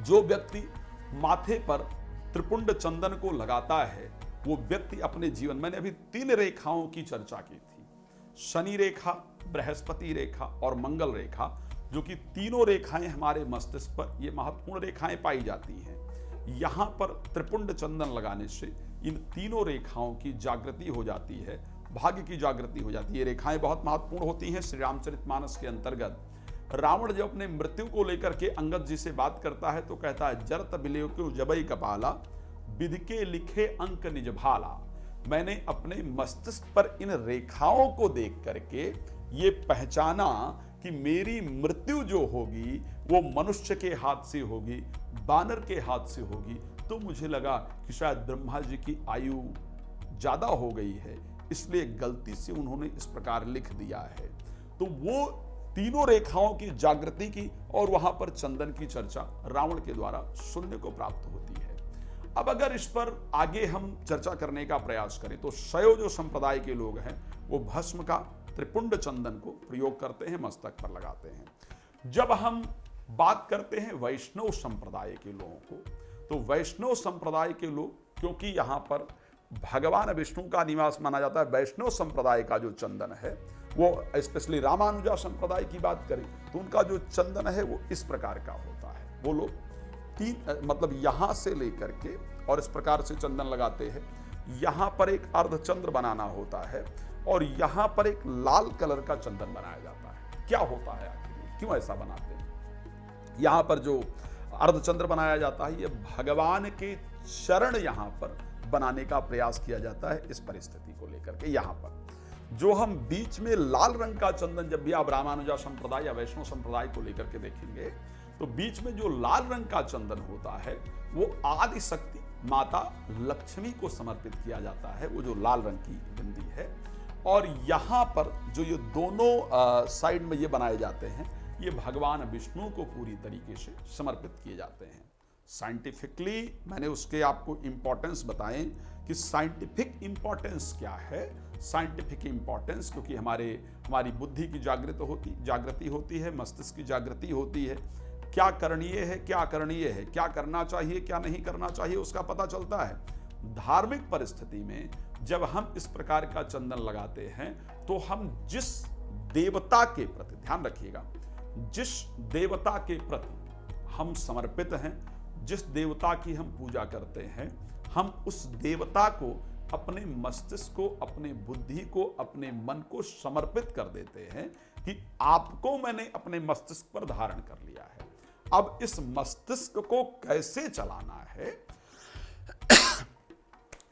जो व्यक्ति माथे पर त्रिपुंड चंदन को लगाता है वो व्यक्ति अपने जीवन, मैंने अभी 3 रेखाओं की चर्चा की थी, शनि रेखा, बृहस्पति रेखा और मंगल रेखा, जो कि तीनों रेखाएं हमारे मस्तिष्क पर ये महत्वपूर्ण रेखाएं पाई जाती हैं। यहां पर त्रिपुंड चंदन लगाने से इन तीनों रेखाओं की जागृति हो जाती है, भाग्य की जागृति हो जाती है। ये रेखाएं बहुत महत्वपूर्ण होती हैं। श्री रामचरितमानस के अंतर्गत रावण जब अपने मृत्यु को लेकर के अंगद जी से बात करता है तो कहता है, जरत बिलियो क्यों जबई कपाला, विधि के लिखे अंक निज भाला। मैंने अपने मस्तिष्क पर इन रेखाओं को देख करके ये पहचाना कि मेरी मृत्यु जो होगी वो मनुष्य के हाथ से होगी, बानर के हाथ से होगी। तो मुझे लगा कि शायद ब्रह्मा जी की आयु ज्यादा हो गई है, इसलिए गलती से उन्होंने इस प्रकार लिख दिया है। तो वो तीनों रेखाओं की जागृति की और वहां पर चंदन की चर्चा रावण के द्वारा सुनने को प्राप्त होती है। अब अगर इस पर आगे हम चर्चा करने का प्रयास करें तो शैव जो संप्रदाय के लोग हैं वो भस्म का त्रिपुंड चंदन को प्रयोग करते हैं, मस्तक पर लगाते हैं। जब हम बात करते हैं वैष्णव संप्रदाय के लोगों को, तो वैष्णव संप्रदाय के लोग, क्योंकि यहां पर भगवान विष्णु का निवास माना जाता है, वैष्णव संप्रदाय का जो चंदन है वो, स्पेशली रामानुजा संप्रदाय की बात करें तो उनका जो चंदन है वो इस प्रकार का होता है। वो लोग मतलब यहां से लेकर के और इस प्रकार से चंदन लगाते हैं। यहां पर एक अर्धचंद्र बनाना होता है और यहां पर एक लाल कलर का चंदन बनाया जाता है। क्या होता है आखिर, क्यों ऐसा बनाते हैं? यहां पर जो अर्धचंद्र बनाया जाता है ये भगवान के चरण यहां पर बनाने का प्रयास किया जाता है। इस परिस्थिति को लेकर के यहां पर जो हम बीच में लाल रंग का चंदन, जब भी आप रामानुजा संप्रदाय या वैष्णव संप्रदाय को लेकर के देखेंगे तो बीच में जो लाल रंग का चंदन होता है वो आदि शक्ति माता लक्ष्मी को समर्पित किया जाता है, वो जो लाल रंग की बिंदी है। और यहां पर जो ये दोनों साइड में ये बनाए जाते हैं ये भगवान विष्णु को पूरी तरीके से समर्पित किए जाते हैं। साइंटिफिकली मैंने उसके आपको इंपॉर्टेंस बताएं कि साइंटिफिक इंपॉर्टेंस क्या है। साइंटिफिक इंपॉर्टेंस, क्योंकि हमारी बुद्धि की जागृति होती है, मस्तिष्क की जागृति होती है, क्या करणीय है, क्या अकरणीय है, क्या करना चाहिए, क्या नहीं करना चाहिए, उसका पता चलता है। धार्मिक परिस्थिति में जब हम इस प्रकार का चंदन लगाते हैं तो हम जिस देवता के प्रति, ध्यान रखिएगा, जिस देवता के प्रति हम समर्पित हैं, जिस देवता की हम पूजा करते हैं, हम उस देवता को, अपने मस्तिष्क को, अपने बुद्धि को, अपने मन को समर्पित कर देते हैं कि आपको मैंने अपने मस्तिष्क पर धारण कर लिया है। अब इस मस्तिष्क को कैसे चलाना है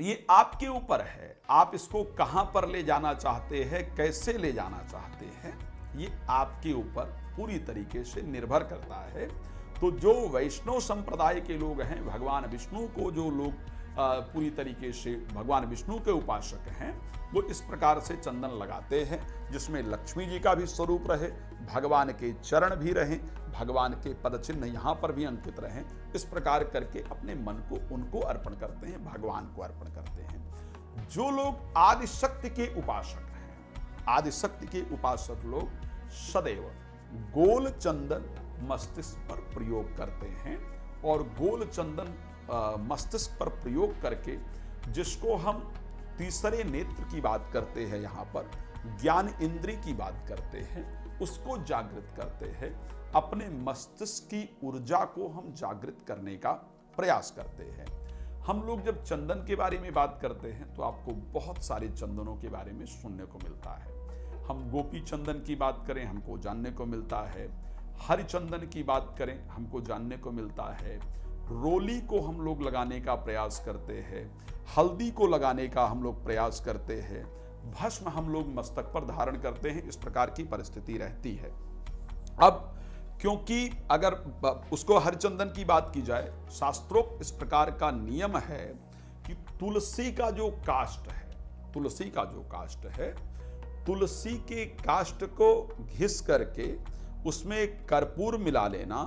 ये आपके ऊपर है। आप इसको कहां पर ले जाना चाहते हैं, कैसे ले जाना चाहते हैं, ये आपके ऊपर पूरी तरीके से निर्भर करता है। तो जो वैष्णव संप्रदाय के लोग हैं, भगवान विष्णु को जो लोग पूरी तरीके से भगवान विष्णु के उपासक हैं, वो इस प्रकार से चंदन लगाते हैं जिसमें लक्ष्मी जी का भी स्वरूप रहे, भगवान के चरण भी रहें, भगवान के पद चिन्ह यहाँ पर भी अंकित रहें। इस प्रकार करके अपने मन को उनको अर्पण करते हैं, भगवान को अर्पण करते हैं। जो लोग आदिशक्ति के उपासक हैं, आदिशक्ति के उपासक लोग सदैव गोल चंदन मस्तिष्क पर प्रयोग करते हैं और गोल चंदन मस्तिष्क पर प्रयोग करके, जिसको हम तीसरे नेत्र की बात करते हैं, यहाँ पर ज्ञान इंद्रिय की बात करते हैं, उसको जागृत करते हैं। अपने मस्तिष्क की ऊर्जा को हम जागृत करने का प्रयास करते हैं। हम लोग जब चंदन के बारे में बात करते हैं तो आपको बहुत सारे चंदनों के बारे में सुनने को मिलता है। हम गोपी चंदन की बात करें हमको जानने को मिलता है, हरि चंदन की बात करें हमको जानने को मिलता है, रोली को हम लोग लगाने का प्रयास करते हैं, हल्दी को लगाने का हम लोग प्रयास करते हैं, भस्म हम लोग मस्तक पर धारण करते हैं। इस प्रकार की परिस्थिति रहती है। अब क्योंकि अगर उसको हरिचंदन की बात की जाए, शास्त्रोक्त इस प्रकार का नियम है कि तुलसी का जो काष्ठ है, तुलसी का जो काष्ठ है, तुलसी के काष्ठ को घिस करके उसमें कर्पूर मिला लेना,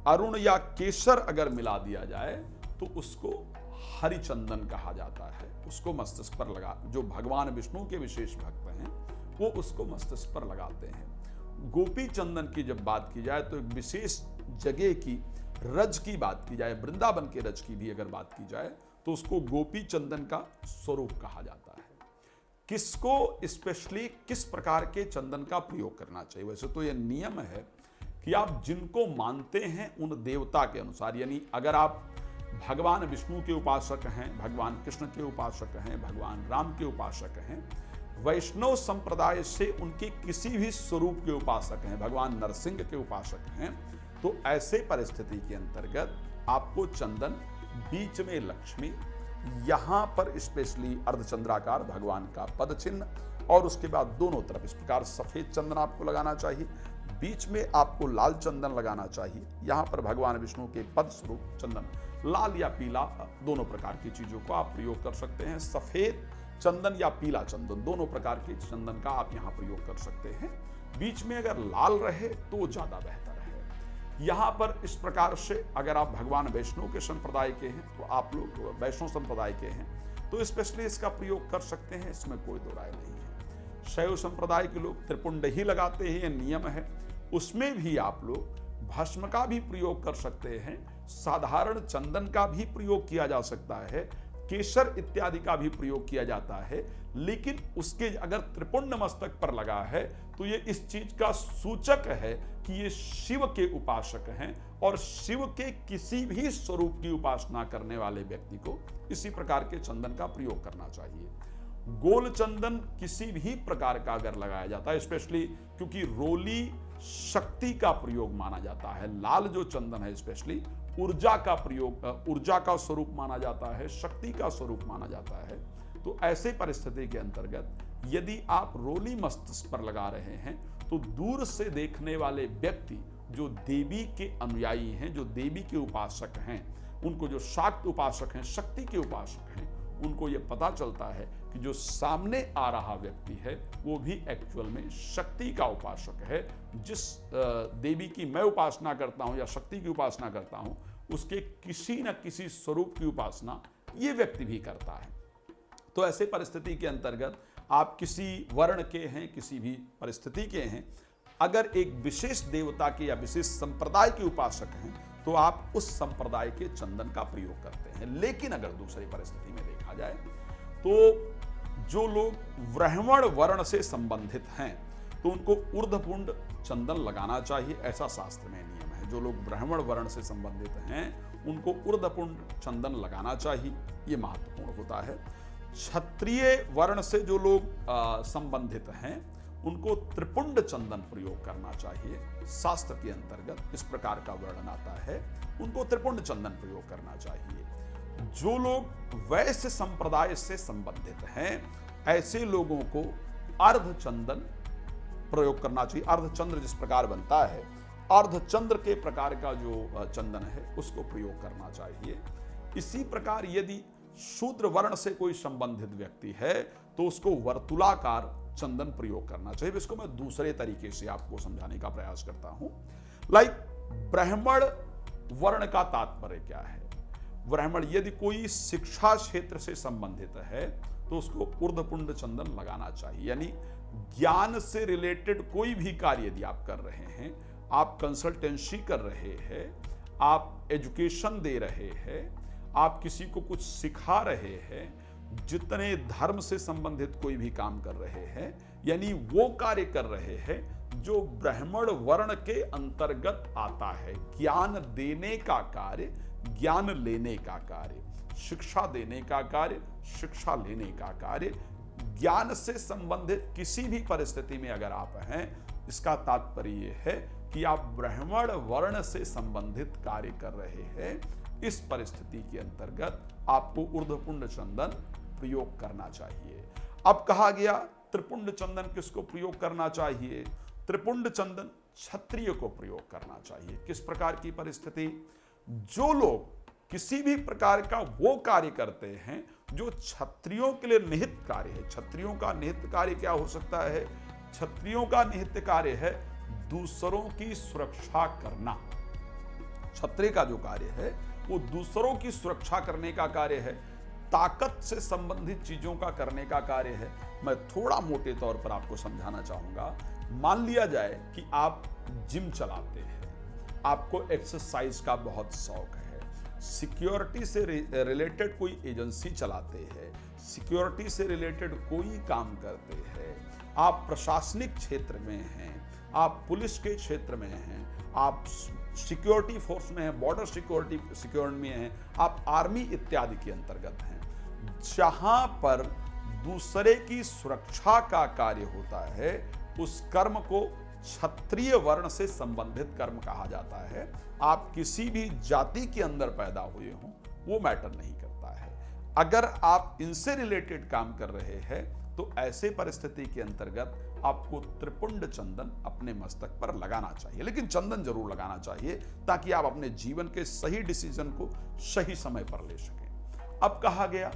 अरुण या केसर अगर मिला दिया जाए तो उसको हरिचंदन कहा जाता है। उसको मस्तिष्क पर लगा, जो भगवान विष्णु के विशेष भक्त हैं वो उसको मस्तिष्क पर लगाते हैं। गोपी चंदन की जब बात की जाए तो एक विशेष जगह की रज की बात की जाए, वृंदावन के रज की भी अगर बात की जाए, तो उसको गोपी चंदन का स्वरूप कहा जाता है। किसको स्पेशली किस प्रकार के चंदन का प्रयोग करना चाहिए? वैसे तो यह नियम है कि आप जिनको मानते हैं उन देवता के अनुसार, यानी अगर आप भगवान विष्णु के उपासक हैं, भगवान कृष्ण के उपासक हैं, भगवान राम के उपासक हैं, वैष्णव संप्रदाय से उनके किसी भी स्वरूप के उपासक हैं, भगवान नरसिंह के उपासक हैं, तो ऐसे परिस्थिति के अंतर्गत आपको चंदन, बीच में लक्ष्मी, यहां पर स्पेशली अर्धचंद्राकार भगवान का पद चिन्ह, और उसके बाद दोनों तरफ इस प्रकार सफेद चंदन आपको लगाना चाहिए। बीच में आपको लाल चंदन लगाना चाहिए। यहां पर भगवान विष्णु के पद स्वरूप चंदन, लाल या पीला दोनों प्रकार की चीजों को आप प्रयोग कर सकते हैं। सफेद चंदन या पीला चंदन, दोनों प्रकार के चंदन का आप यहां प्रयोग कर सकते हैं। बीच में अगर लाल रहे तो ज्यादा बेहतर है। यहां पर इस प्रकार से अगर आप भगवान वैष्णव के संप्रदाय के हैं, तो आप लोग वैष्णव संप्रदाय के हैं, तो स्पेशली इसका प्रयोग कर सकते हैं, इसमें कोई दो राय नहीं है। शैव संप्रदाय के लोग त्रिपुंड ही लगाते हैं, यह नियम है। उसमें भी आप लोग भस्म का भी प्रयोग कर सकते हैं, साधारण चंदन का भी प्रयोग किया जा सकता है, केसर इत्यादि का भी प्रयोग किया जाता है। लेकिन उसके अगर त्रिपुंड मस्तक पर लगा है तो ये इस चीज का सूचक है कि ये शिव के उपासक हैं, और शिव के किसी भी स्वरूप की उपासना करने वाले व्यक्ति को इसी प्रकार के चंदन का प्रयोग करना चाहिए। गोल चंदन किसी भी प्रकार का अगर लगाया जाता है, स्पेशली क्योंकि रोली शक्ति का प्रयोग माना जाता है, लाल जो चंदन है स्पेशली ऊर्जा का प्रयोग, ऊर्जा का स्वरूप माना जाता है, शक्ति का स्वरूप माना जाता है। तो ऐसे परिस्थिति के अंतर्गत यदि आप रोली मस्तिष्क पर लगा रहे हैं, तो दूर से देखने वाले व्यक्ति जो देवी के अनुयायी हैं, जो देवी के उपासक हैं, उनको जो शाक्त उपासक हैं, शक्ति के उपासक हैं, उनको यह पता चलता है कि जो सामने आ रहा व्यक्ति है वो भी एक्चुअल में शक्ति का उपासक है। जिस देवी की मैं उपासना करता हूं या शक्ति की उपासना करता हूं, उसके किसी न किसी स्वरूप की उपासना ये व्यक्ति भी करता है। तो ऐसे परिस्थिति के अंतर्गत आप किसी वर्ण के हैं, किसी भी परिस्थिति के हैं, अगर एक विशेष देवता के या विशेष संप्रदाय के उपासक हैं, तो आप उस संप्रदाय के चंदन का प्रयोग करते हैं। लेकिन अगर दूसरी परिस्थिति में देखा जाए तो जो लोग ब्राह्मण वर्ण से संबंधित हैं, तो उनको ऊर्ध्वपुंड चंदन लगाना चाहिए, ऐसा शास्त्र में नियम है। जो लोग ब्राह्मण वर्ण से संबंधित हैं, उनको ऊर्ध्वपुंड चंदन लगाना चाहिए, ये महत्वपूर्ण होता है। क्षत्रिय वर्ण से जो लोग संबंधित हैं, उनको त्रिपुंड चंदन प्रयोग करना चाहिए। शास्त्र के अंतर्गत इस प्रकार का वर्णन आता है, उनको त्रिपुंड चंदन प्रयोग करना चाहिए। जो लोग वैश्य संप्रदाय से संबंधित हैं, ऐसे लोगों को अर्धचंदन प्रयोग करना चाहिए। अर्धचंद्र जिस प्रकार बनता है, अर्धचंद्र के प्रकार का जो चंदन है उसको प्रयोग करना चाहिए। इसी प्रकार यदि शूद्र वर्ण से कोई संबंधित व्यक्ति है, तो उसको वर्तुलाकार चंदन प्रयोग करना चाहिए। इसको मैं दूसरे तरीके से आपको समझाने का प्रयास करता हूं। ब्राह्मण वर्ण का तात्पर्य क्या है? ब्राह्मण यदि कोई शिक्षा क्षेत्र से संबंधित है, तो उसको ऊर्ध्वपुंड चंदन लगाना चाहिए। यानी ज्ञान से रिलेटेड कोई भी कार्य यदि आप कर रहे हैं, आप कंसल्टेंसी कर रहे हैं, आप एजुकेशन दे रहे हैं, आप किसी को कुछ सिखा रहे हैं, जितने धर्म से संबंधित कोई भी काम कर रहे हैं, यानी वो कार्य कर रहे हैं जो ब्राह्मण वर्ण के अंतर्गत आता है। ज्ञान देने का कार्य, ज्ञान लेने का कार्य, शिक्षा देने का कार्य, शिक्षा लेने का कार्य, ज्ञान से संबंधित किसी भी परिस्थिति में अगर आप हैं, इसका तात्पर्य यह है कि आप ब्राह्मण वर्ण से संबंधित कार्य कर रहे हैं। इस परिस्थिति के अंतर्गत आपको ऊर्ध्वपुंड चंदन प्रयोग करना चाहिए। अब कहा गया त्रिपुंड चंदन किसको प्रयोग करना चाहिए? त्रिपुंड चंदन क्षत्रिय को प्रयोग करना चाहिए। किस प्रकार की परिस्थिति? जो लोग किसी भी प्रकार का वो कार्य करते हैं जो क्षत्रियों के लिए निहित कार्य है। क्षत्रियों का निहित कार्य क्या हो सकता है? क्षत्रियों का निहित कार्य है दूसरों की सुरक्षा करना। क्षत्रिय का जो कार्य है वो दूसरों की सुरक्षा करने का कार्य है, ताकत से संबंधित चीजों का करने का कार्य है। मैं थोड़ा मोटे तौर पर आपको समझाना चाहूंगा। मान लिया जाए कि आप जिम चलाते हैं, आपको एक्सरसाइज का बहुत शौक है, सिक्योरिटी से रिलेटेड कोई एजेंसी चलाते हैं, सिक्योरिटी से रिलेटेड कोई काम करते हैं, आप प्रशासनिक क्षेत्र में हैं, आप पुलिस के क्षेत्र में हैं, आप सिक्योरिटी फोर्स में हैं, बॉर्डर सिक्योरिटी में हैं, आप आर्मी इत्यादि के अंतर्गत हैं, जहां पर दूसरे की सुरक्षा का कार्य होता है, उस कर्म को क्षत्रिय वर्ण से संबंधित कर्म कहा जाता है। आप किसी भी जाति के अंदर पैदा हुए हों, वो मैटर नहीं करता है। अगर आप इनसे रिलेटेड काम कर रहे हैं तो ऐसे परिस्थिति के अंतर्गत आपको त्रिपुंड चंदन अपने मस्तक पर लगाना चाहिए, लेकिन चंदन जरूर लगाना चाहिए ताकि आप अपने जीवन के सही डिसीजन को सही समय पर ले सकें। अब कहा गया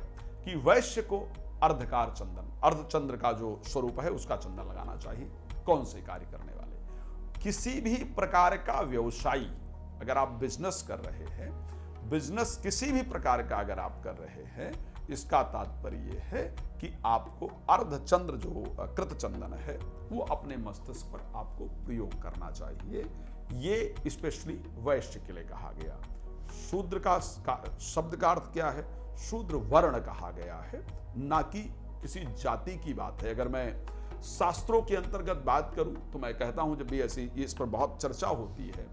कि वैश्य को अर्धकार चंदन, अर्धचंद्र का जो स्वरूप है उसका चंदन लगाना चाहिए। कौन से कार्य करने वाले? किसी भी प्रकार का व्यवसायी, अगर आप बिजनेस कर रहे हैं, बिजनेस किसी भी प्रकार का अगर आप कर रहे हैं, इसका तात्पर्य यह है कि आपको अर्धचंद्र जो कृत चंदन है वो अपने मस्तिष्क पर आपको प्रयोग करना चाहिए। ये स्पेशली वैश्य के लिए कहा गया। शूद्र का शब्द का अर्थ क्या है? शूद्र वर्ण कहा गया है, ना कि किसी जाति की बात है। अगर मैं शास्त्रों के अंतर्गत बात करूं तो मैं कहता हूं, जब भी ऐसी इस पर बहुत चर्चा होती है,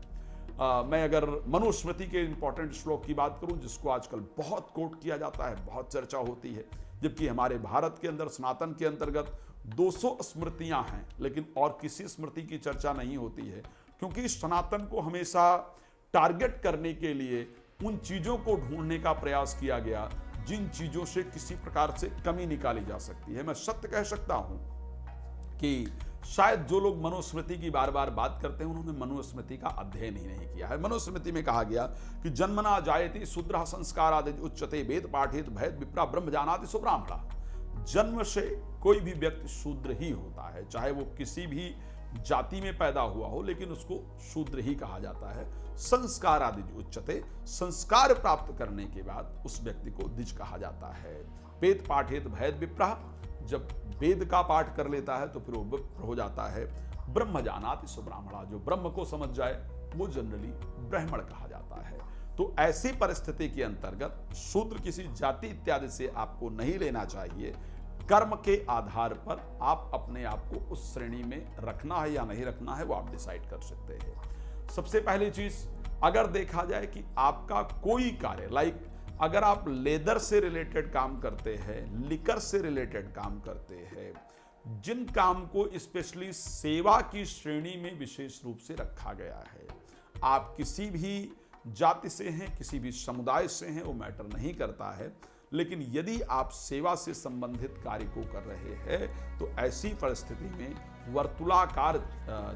मैं अगर मनुस्मृति के इंपॉर्टेंट श्लोक की बात करूं जिसको आजकल बहुत कोट किया जाता है, बहुत चर्चा होती है, जबकि हमारे भारत के अंदर सनातन के अंतर्गत 200 स्मृतियां हैं, लेकिन और किसी स्मृति की चर्चा नहीं होती है, क्योंकि सनातन को हमेशा टारगेट करने के लिए उन चीजों को ढूंढने का प्रयास किया गया जिन चीजों से किसी प्रकार से कमी निकाली जा सकती है। मैं सत्य कह सकता हूं कि शायद जो लोग मनुस्मृति की बार बार बात करते हैं उन्होंने मनुस्मृति का अध्ययन ही नहीं किया है। मनुस्मृति में कहा गया कि जन्मना जायते शूद्रः संस्कारादिति उच्यते वेद पाठेत भयद विप्रा ब्रह्म जानाति सुब्राह्मणा। जन्म से कोई भी व्यक्ति शूद्र ही होता है, चाहे वो किसी भी जाति में पैदा हुआ हो, लेकिन उसको शूद्र ही कहा जाता है। संस्कार आदि उच्चते, संस्कार प्राप्त करने के बाद उस व्यक्ति को द्विज कहा जाता है। वेद पाठेत भयद विप्रा, जब वेद का पाठ कर लेता है तो फिर वो विप्र हो जाता है। ब्रह्म जानाति सुब्राह्मणा, जो ब्रह्म को समझ जाए वो जनरली ब्राह्मण कहा जाता है। तो ऐसी परिस्थिति के अंतर्गत शूद्र किसी जाति इत्यादि से आपको नहीं लेना चाहिए। कर्म के आधार पर आप अपने आप को उस श्रेणी में रखना है या नहीं रखना है वो आप डिसाइड कर सकते हैं। सबसे पहली चीज, अगर देखा जाए कि आपका कोई कार्य, लाइक अगर आप लेदर से रिलेटेड काम करते हैं, लिकर से रिलेटेड काम करते हैं, जिन काम को स्पेशली सेवा की श्रेणी में विशेष रूप से रखा गया है, आप किसी भी जाति से हैं, किसी भी समुदाय से हैं, वो मैटर नहीं करता है, लेकिन यदि आप सेवा से संबंधित कार्य को कर रहे हैं तो ऐसी परिस्थिति में वर्तुलाकार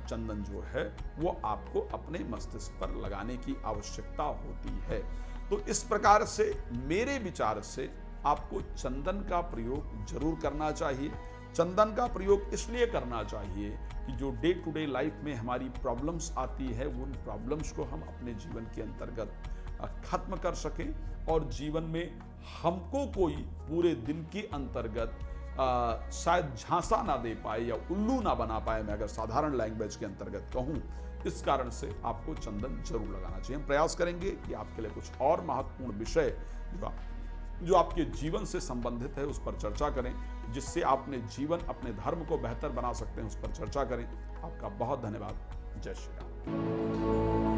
चंदन जो है वो आपको अपने मस्तिष्क पर लगाने की आवश्यकता होती है। तो इस प्रकार से मेरे विचार से आपको चंदन का प्रयोग जरूर करना चाहिए। चंदन का प्रयोग इसलिए करना चाहिए कि जो डे टू डे लाइफ में हमारी प्रॉब्लम्स आती है उन प्रॉब्लम्स को हम अपने जीवन के अंतर्गत खत्म कर सकें और जीवन में हमको कोई पूरे दिन के अंतर्गत शायद झांसा ना दे पाए या उल्लू ना बना पाए, मैं अगर साधारण लैंग्वेज के अंतर्गत कहूँ। इस कारण से आपको चंदन जरूर लगाना चाहिए। हम प्रयास करेंगे कि आपके लिए कुछ और महत्वपूर्ण विषय जो आपके जीवन से संबंधित है उस पर चर्चा करें, जिससे आप अपने जीवन, अपने धर्म को बेहतर बना सकते हैं, उस पर चर्चा करें। आपका बहुत धन्यवाद। जय श्री राम।